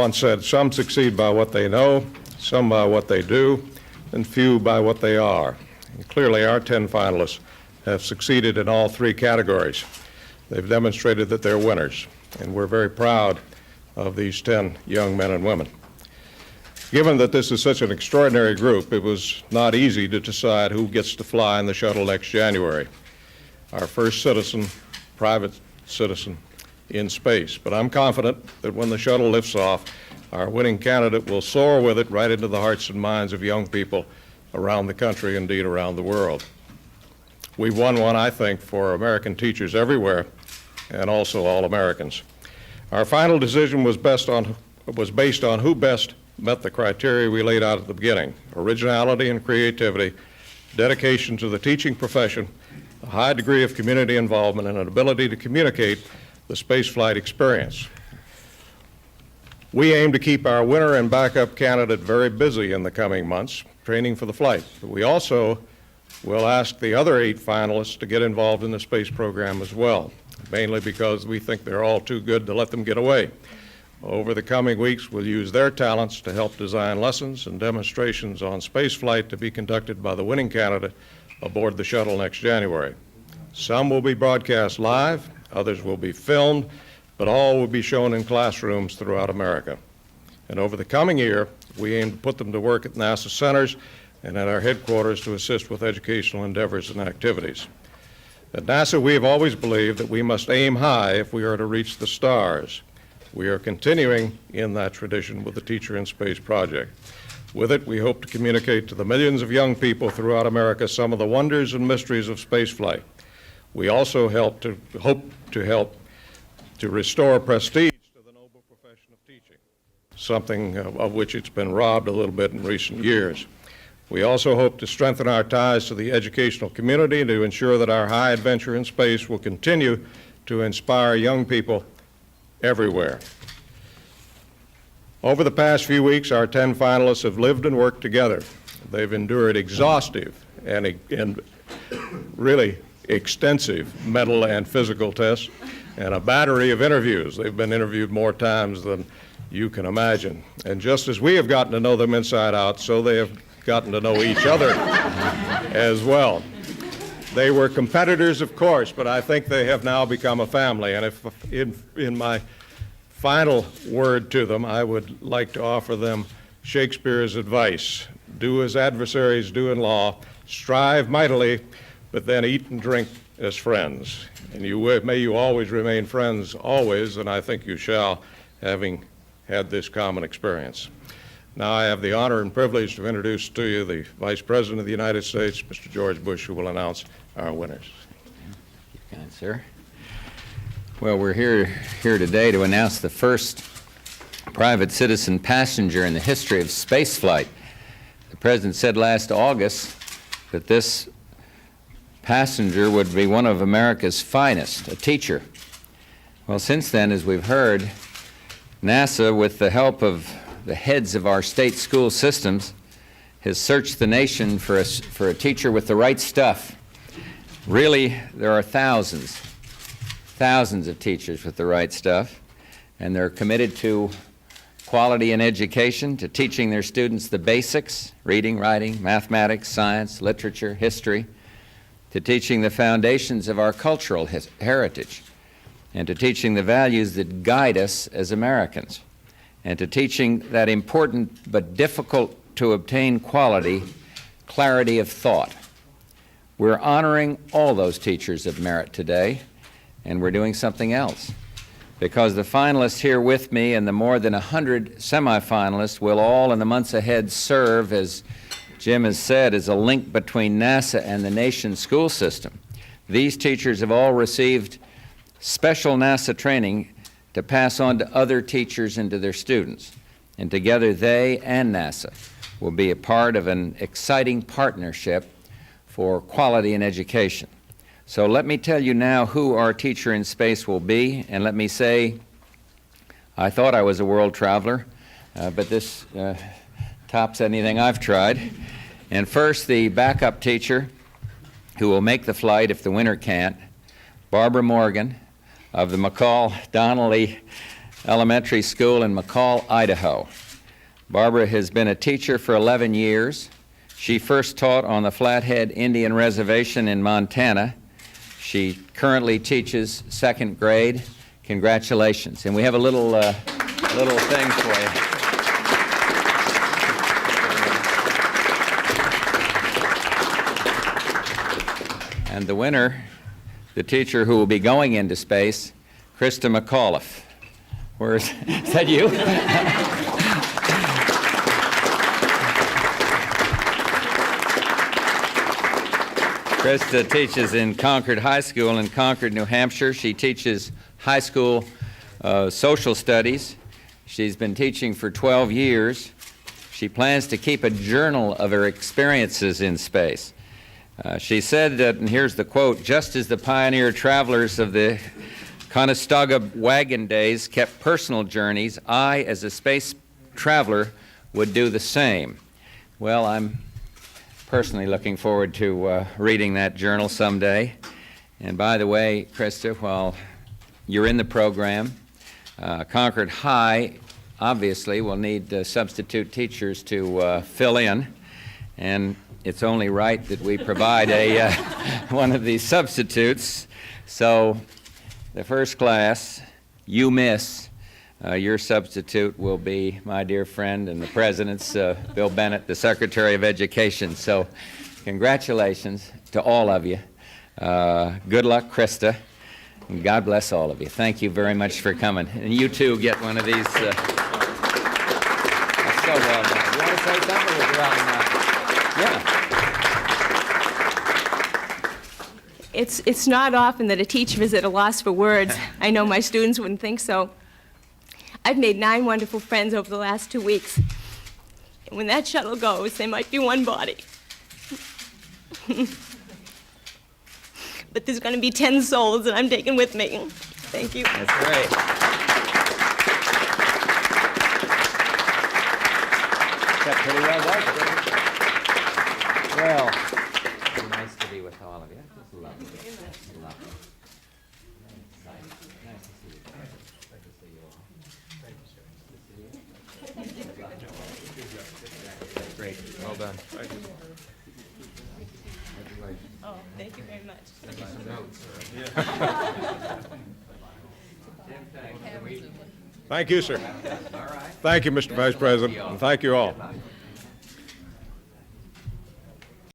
once said, some succeed by what they know, some by what they do, and few by what they are. And clearly, our 10 finalists have succeeded in all 3 categories. They've demonstrated that they're winners, and we're very proud of these 10 young men and women. Given that this is such an extraordinary group, it was not easy to decide who gets to fly in the shuttle next January, our first citizen, private citizen, in space. But I'm confident that when the shuttle lifts off, our winning candidate will soar with it right into the hearts and minds of young people around the country, indeed around the world. We've won one, I think, for American teachers everywhere and also all Americans. Our final decision was based on who best met the criteria we laid out at the beginning: originality and creativity, dedication to the teaching profession, a high degree of community involvement, and an ability to communicate the spaceflight experience. We aim to keep our winner and backup candidate very busy in the coming months, training for the flight. But we also will ask the other 8 finalists to get involved in the space program as well, mainly because we think they're all too good to let them get away. Over the coming weeks, we'll use their talents to help design lessons and demonstrations on spaceflight to be conducted by the winning candidate aboard the shuttle next January. Some will be broadcast live, others will be filmed, but all will be shown in classrooms throughout America. And over the coming year, we aim to put them to work at NASA centers and at our headquarters to assist with educational endeavors and activities. At NASA, we have always believed that we must aim high if we are to reach the stars. We are continuing in that tradition with the Teacher in Space project. With it, we hope to communicate to the millions of young people throughout America some of the wonders and mysteries of spaceflight. We also hope to help to restore prestige to the noble profession of teaching, something of which it's been robbed a little bit in recent years. We also hope to strengthen our ties to the educational community to ensure that our high adventure in space will continue to inspire young people everywhere. Over the past few weeks, our 10 finalists have lived and worked together. They've endured exhaustive and really extensive mental and physical tests and a battery of interviews. They've been interviewed more times than you can imagine. And just as we have gotten to know them inside out, so they have gotten to know each other as well. They were competitors, of course, but I think they have now become a family. And if in my final word to them, I would like to offer them Shakespeare's advice: do as adversaries do in law, strive mightily, but then eat and drink as friends. And may you always remain friends, always, and I think you shall, having had this common experience. Now I have the honor and privilege to introduce to you the Vice President of the United States, Mr. George Bush, who will announce our winners. You're kind, sir. Well, we're here today to announce the first private citizen passenger in the history of spaceflight. The President said last August that this passenger would be one of America's finest, a teacher. Well, since then, as we've heard, NASA, with the help of the heads of our state school systems, has searched the nation for a teacher with the right stuff. Really, there are thousands of teachers with the right stuff, and they're committed to quality in education, to teaching their students the basics: reading, writing, mathematics, science, literature, history, to teaching the foundations of our cultural heritage, and to teaching the values that guide us as Americans, and to teaching that important but difficult to obtain quality, clarity of thought. We're honoring all those teachers of merit today, and we're doing something else, because the finalists here with me and the more than 100 semifinalists will all in the months ahead serve, as Jim has said, as a link between NASA and the nation's school system. These teachers have all received special NASA training to pass on to other teachers and to their students. And together they and NASA will be a part of an exciting partnership for quality in education. So let me tell you now who our teacher in space will be, and let me say, I thought I was a world traveler, but this tops anything I've tried. And first, the backup teacher who will make the flight if the winner can't, Barbara Morgan of the McCall Donnelly Elementary School in McCall, Idaho. Barbara has been a teacher for 11 years. She first taught on the Flathead Indian Reservation in Montana. She currently teaches second grade. Congratulations. And we have a little thing for you. And the winner, the teacher who will be going into space, Krista McAuliffe. Is that you? Krista teaches in Concord High School in Concord, New Hampshire. She teaches high school social studies. She's been teaching for 12 years. She plans to keep a journal of her experiences in space. She said that, and here's the quote, "Just as the pioneer travelers of the Conestoga wagon days kept personal journeys, I, as a space traveler, would do the same." Well, I'm personally looking forward to reading that journal someday. And by the way, Krista, while you're in the program, Concord High obviously will need substitute teachers to fill in, and it's only right that we provide one of these substitutes. So the first class, you miss. Your substitute will be my dear friend and the President's, Bill Bennett, the Secretary of Education. So congratulations to all of you. Good luck, Krista. And God bless all of you. Thank you very much for coming. And you too get one of these. That's so well done. You want to say something? Yeah. It's not often that a teacher is at a loss for words. I know my students wouldn't think so. I've made 9 wonderful friends over the last 2 weeks. And when that shuttle goes, they might be one body. But there's going to be 10 souls that I'm taking with me. Thank you. That's great. That's pretty well done. Well, it's nice to be with all of you. It's lovely. It's lovely. Nice to see you. Nice to see you all. Great. Well done. Oh, thank you very much. Thank you, sir. Thank you, Mr. Vice President, and thank you all.